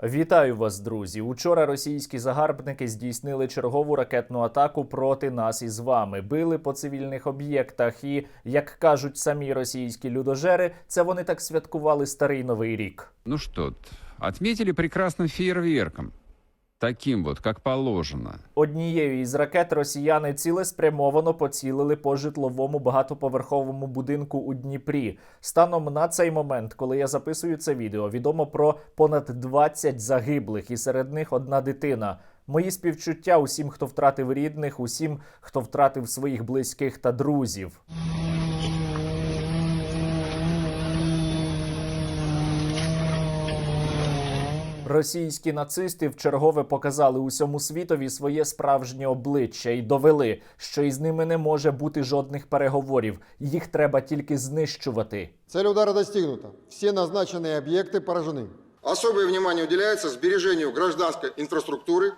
Вітаю вас, друзі! Учора російські загарбники здійснили чергову ракетну атаку проти нас із вами. Били по цивільних об'єктах і, як кажуть самі російські людожери, це вони так святкували Старий Новий рік. Ну что, отметили прекрасным фейерверком. Таким вот, как положено. Однією із ракет росіяни цілеспрямовано поцілили по житловому багатоповерховому будинку у Дніпрі. Станом на цей момент, коли я записую це відео, відомо про понад 20 загиблих, і серед них одна дитина. Мої співчуття усім, хто втратив рідних, усім, хто втратив своїх близьких та друзів. Російські нацисти вчергове показали усьому світові своє справжнє обличчя і довели, що із ними не може бути жодних переговорів. Їх треба тільки знищувати. Цель удара достигнута. Все назначенные объекты поражены. Особое внимание уделяется сбережению гражданской инфраструктуры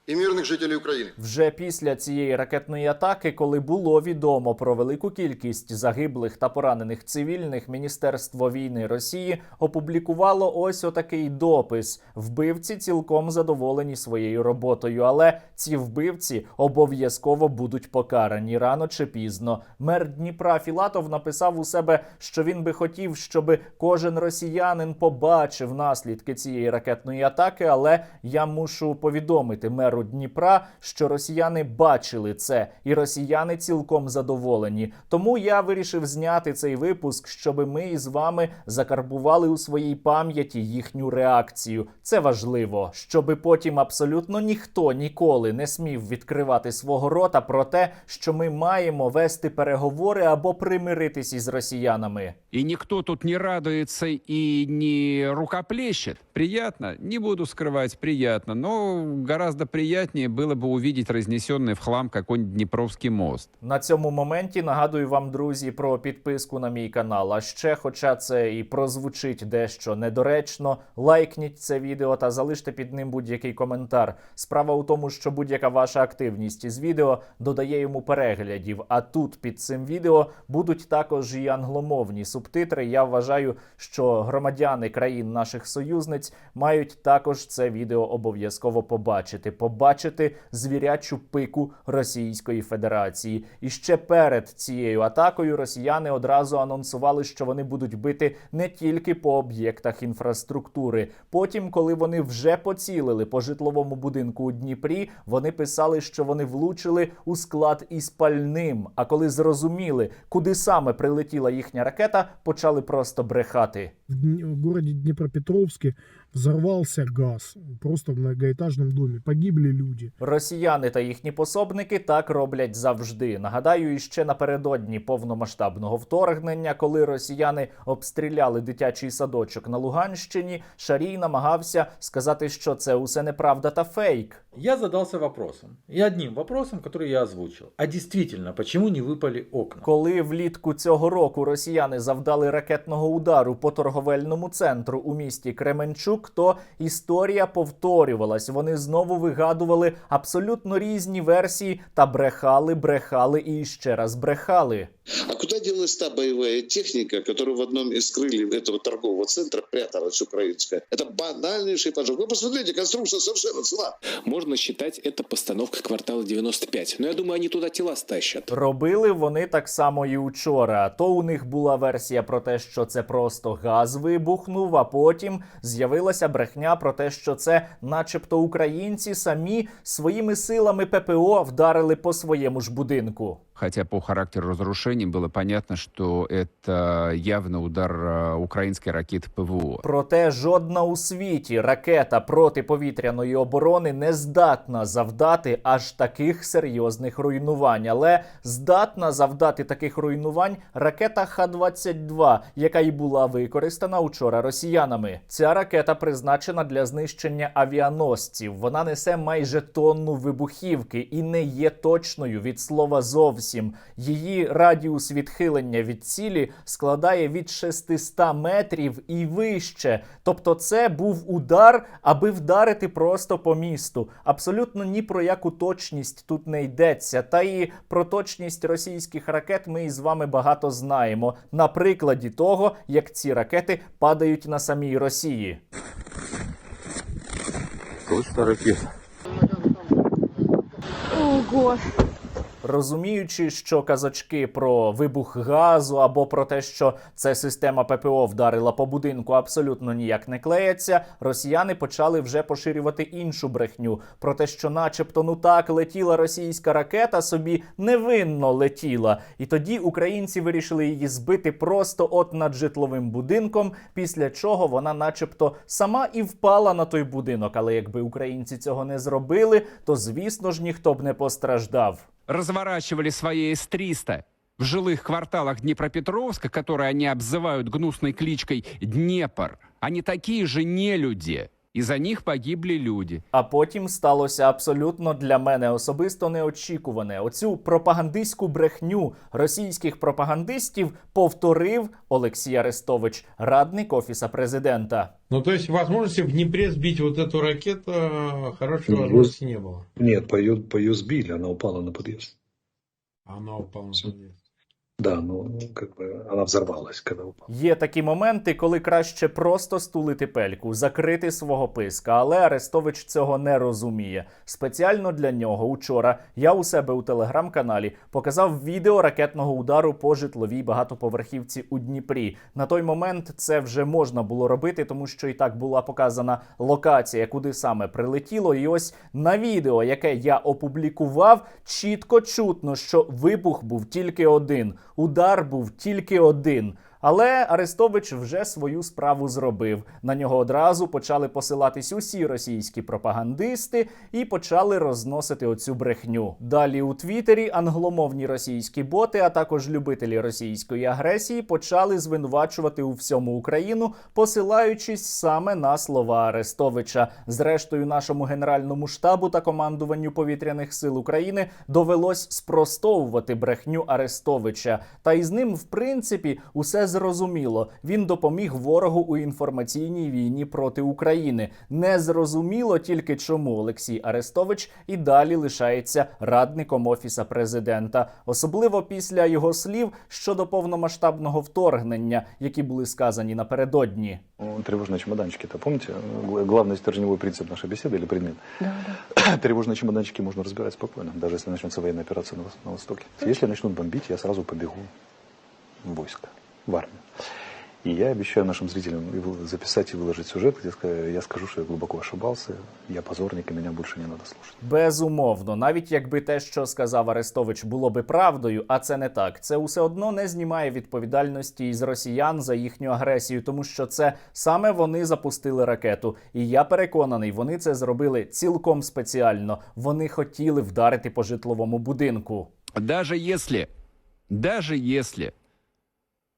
і мирних жителів України. Вже після цієї ракетної атаки, коли було відомо про велику кількість загиблих та поранених цивільних, Міністерство війни Росії опублікувало ось отакий допис. Вбивці цілком задоволені своєю роботою, але ці вбивці обов'язково будуть покарані рано чи пізно. Мер Дніпра Філатов написав у себе, що він би хотів, щоб кожен росіянин побачив наслідки цієї ракетної атаки, але я мушу повідомити меру Дніпра, що росіяни бачили це, і росіяни цілком задоволені. Тому я вирішив зняти цей випуск, щоб ми із вами закарбували у своїй пам'яті їхню реакцію. Це важливо, щоб потім абсолютно ніхто ніколи не смів відкривати свого рота про те, що ми маємо вести переговори або примиритись із росіянами. И никто тут не радуется и не рукоплещет. Приятно? Не буду скрывать, приятно. Но гораздо приятнее было бы увидеть разнесенный в хлам какой-нибудь Днепровский мост. На цьому моменті нагадую вам, друзі, про підписку на мій канал. А ще, хоча це і прозвучить дещо недоречно, лайкніть це відео та залиште під ним будь-який коментар. Справа у тому, що будь-яка ваша активність із відео додає йому переглядів. А тут під цим відео будуть також і англомовні субтитри. Я вважаю, що громадяни країн наших союзниць мають також це відео обов'язково побачити. Побачити звірячу пику Російської Федерації. І ще перед цією атакою росіяни одразу анонсували, що вони будуть бити не тільки по об'єктах інфраструктури. Потім, коли вони вже поцілили по житловому будинку у Дніпрі, вони писали, що вони влучили у склад із пальним. А коли зрозуміли, куди саме прилетіла їхня ракета, почали просто брехати. В городе Днепропетровске взорвался газ. Просто в многоэтажном доме. Погибли люди. Росіяни та їхні пособники так роблять завжди. Нагадаю, іще напередодні повномасштабного вторгнення, коли росіяни обстріляли дитячий садочок на Луганщині, Шарій намагався сказати, що це усе неправда та фейк. Я задался вопросом. И одним вопросом, который я озвучил. А действительно, почему не выпали окна? Коли влітку цього року росіяни завдали ракетного удару по торговельному центру у місті Кременчук, то історія повторювалась. Вони знову вигадували абсолютно різні версії та брехали і ще раз брехали. А куда делась та боевая техника, которая в одном из крыльев этого торгового центра пряталась украинская? Это банальнейший поджог. Вы посмотрите, конструкция совершенно цела. Можно считать это постановкой квартала 95. Но я думаю, они туда тела стащат. Робили вони так само і учора. То у них була версія про те, що це просто газ вибухнув, а потім з'явилася брехня про те, що це начебто українці самі своїми силами ППО вдарили по своєму ж будинку. Хотя по характеру разрушений было понятно, что это явно удар украинской ракеты ПВО. Проте жодна у світі ракета протиповітряної оборони не здатна завдати аж таких серйозних руйнувань. Але здатна завдати таких руйнувань ракета Х-22, яка й була використана учора росіянами. Ця ракета призначена для знищення авіаносців. Вона несе майже тонну вибухівки і не є точною від слова зовсім. Її радіус відхилення від цілі складає від 600 метрів і вище. Тобто це був удар, аби вдарити просто по місту. Абсолютно ні про яку точність тут не йдеться. Та і про точність російських ракет ми із вами багато знаємо. На прикладі того, як ці ракети падають на самій Росії. Точно ракета. Ого. Розуміючи, що казочки про вибух газу або про те, що це система ППО вдарила по будинку, абсолютно ніяк не клеяться, росіяни почали вже поширювати іншу брехню про те, що начебто, ну так, летіла російська ракета, собі невинно летіла. І тоді українці вирішили її збити просто от над житловим будинком, після чого вона начебто сама і впала на той будинок. Але якби українці цього не зробили, то звісно ж ніхто б не постраждав. Разворачивали свои С-300 в жилых кварталах Днепропетровска, которые они обзывают гнусной кличкой Днепр. Они такие же нелюди. І за них погибли люди. А потім сталося абсолютно для мене особисто неочікуване. Оцю пропагандистську брехню російських пропагандистів повторив Олексій Арестович, радник Офіса президента. Ну, то есть возможности в Днепре сбить вот эту ракету хорошей возможности не было? Нет, по ее сбили, она упала на подъезд. Она упала на подъезд. Да, ну, как бы она взорвалась, когда упала. Є такі моменти, коли краще просто стулити пельку, закрити свого писка, але Арестович цього не розуміє. Спеціально для нього учора я у себе у телеграм-каналі показав відео ракетного удару по житловій багатоповерхівці у Дніпрі. На той момент це вже можна було робити, тому що і так була показана локація, куди саме прилетіло. І ось на відео, яке я опублікував, чітко чутно, що вибух був тільки один. Удар був тільки один. Але Арестович вже свою справу зробив. На нього одразу почали посилатись усі російські пропагандисти і почали розносити оцю брехню. Далі у Твіттері англомовні російські боти, а також любителі російської агресії почали звинувачувати у всьому Україну, посилаючись саме на слова Арестовича. Зрештою, нашому Генеральному штабу та командуванню Повітряних сил України довелось спростовувати брехню Арестовича. Та із ним, в принципі, усе зрозуміло. Він допоміг ворогу у інформаційній війні проти України. Не зрозуміло тільки чому Олексій Арестович і далі лишається радником Офіса президента. Особливо після його слів щодо повномасштабного вторгнення, які були сказані напередодні. Тревожные чемоданчики, это помните? Главный стержневой принцип нашей беседы или предмет? Да. Тревожные чемоданчики можно разбирать спокойно, даже если начнется военная операция на Востоке. Если начнут бомбить, я сразу побегу в войско, в армию. И я обещаю нашим зрителям записать и выложить сюжет, где я скажу, что я глубоко ошибался, я позорник, и меня больше не надо слушать. Безумовно, навіть якби те, що сказав Арестович, було би правдою, а це не так, це усе одно не знімає відповідальності із росіян за їхню агресію, тому що це саме вони запустили ракету. І я переконаний, вони це зробили цілком спеціально. Вони хотіли вдарити по житловому будинку. Даже если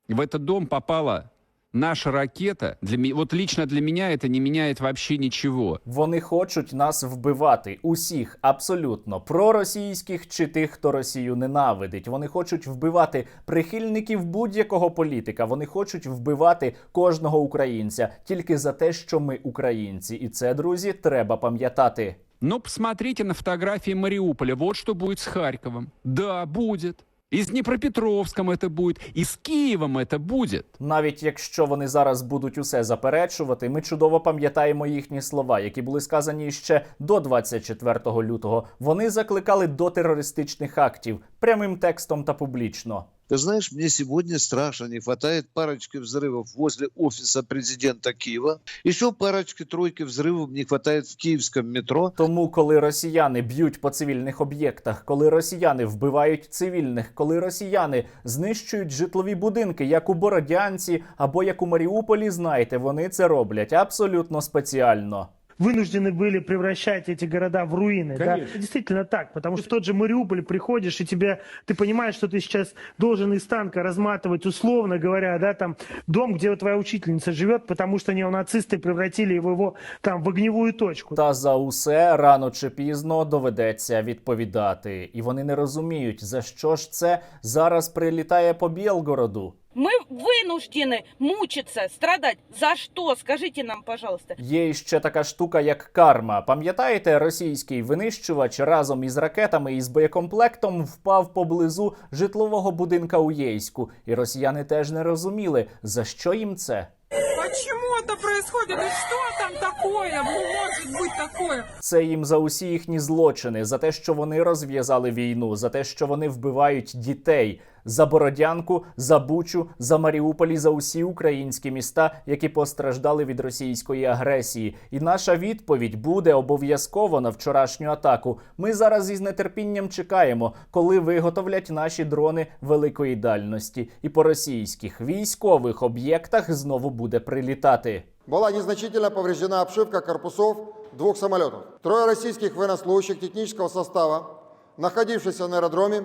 в этот дом попала наша ракета, вот лично для меня это не меняет вообще ничего. Вони хочуть нас вбивати. Усіх, абсолютно. Проросійських чи тих, хто Росію ненавидить. Вони хочуть вбивати прихильників будь-якого політика. Вони хочуть вбивати кожного українця. Тільки за те, що ми українці. І це, друзі, треба пам'ятати. Но посмотрите на фотографии Мариуполя. Вот что будет с Харьковом. Да, будет. І з Дніпропетровськом це буде, і з Києвом це буде. Навіть якщо вони зараз будуть усе заперечувати, ми чудово пам'ятаємо їхні слова, які були сказані ще до 24 лютого. Вони закликали до терористичних актів прямим текстом та публічно. Ты знаешь, мне сегодня страшно не хватает парочки взрывов возле офиса президента Киева. Еще парочки-тройки взрывов не хватает в киевском метро. Тому, коли росіяни б'ють по цивільних об'єктах, коли росіяни вбивають цивільних, коли росіяни знищують житлові будинки, як у Бородянці або як у Маріуполі, знаєте, вони це роблять абсолютно спеціально. Вынуждены были превращать эти города в руины. Да? Действительно так, потому что в тот же Мариуполь приходишь, и ты понимаешь, что ты сейчас должен из танка разматывать, условно говоря, да, там, дом, где твоя учительница живет, потому что неонацисты превратили его там в огневую точку. Та за усе рано чи пізно доведеться відповідати. І вони не розуміють, за що ж це зараз прилітає по Білгороду. Мы вынуждены мучиться, страдать. За что? Скажите нам, пожалуйста. Є ще така штука, як карма. Пам'ятаєте, російський винищувач разом із ракетами і з боєкомплектом впав поблизу житлового будинка у Єйську. І росіяни теж не розуміли, за що їм це. Почему что-то происходит. И что там такое? Может быть такое? Це їм за усі їхні злочини, за те, що вони розв'язали війну, за те, що вони вбивають дітей. За Бородянку, за Бучу, за Маріуполь і за усі українські міста, які постраждали від російської агресії. І наша відповідь буде обов'язково на вчорашню атаку. Ми зараз із нетерпінням чекаємо, коли виготовлять наші дрони великої дальності. І по російських військових об'єктах знову буде прилітати. Была незначительно повреждена обшивка корпусов 2 самолетов. 3 российских военнослужащих технического состава, находившихся на аэродроме,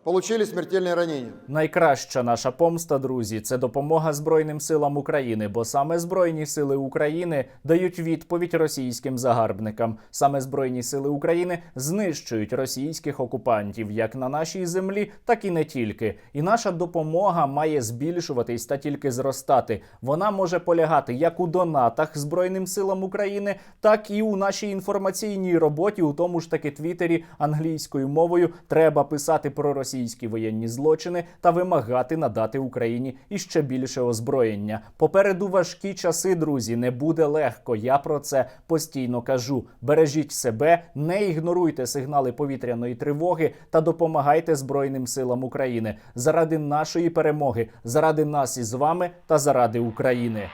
получили смертельные ранения. Найкраща наша помста, друзі, це допомога Збройним силам України, бо саме Збройні сили України дають відповідь російським загарбникам. Саме Збройні сили України знищують російських окупантів як на нашій землі, так і не тільки. І наша допомога має збільшуватись та тільки зростати. Вона може полягати як у донатах Збройним силам України, так і у нашій інформаційній роботі, у тому ж таки Твіттері англійською мовою треба писати про російські воєнні злочини та вимагати надати Україні іще більше озброєння. Попереду важкі часи, друзі, не буде легко. Я про це постійно кажу. Бережіть себе, не ігноруйте сигнали повітряної тривоги та допомагайте Збройним силам України. Заради нашої перемоги, заради нас із вами та заради України.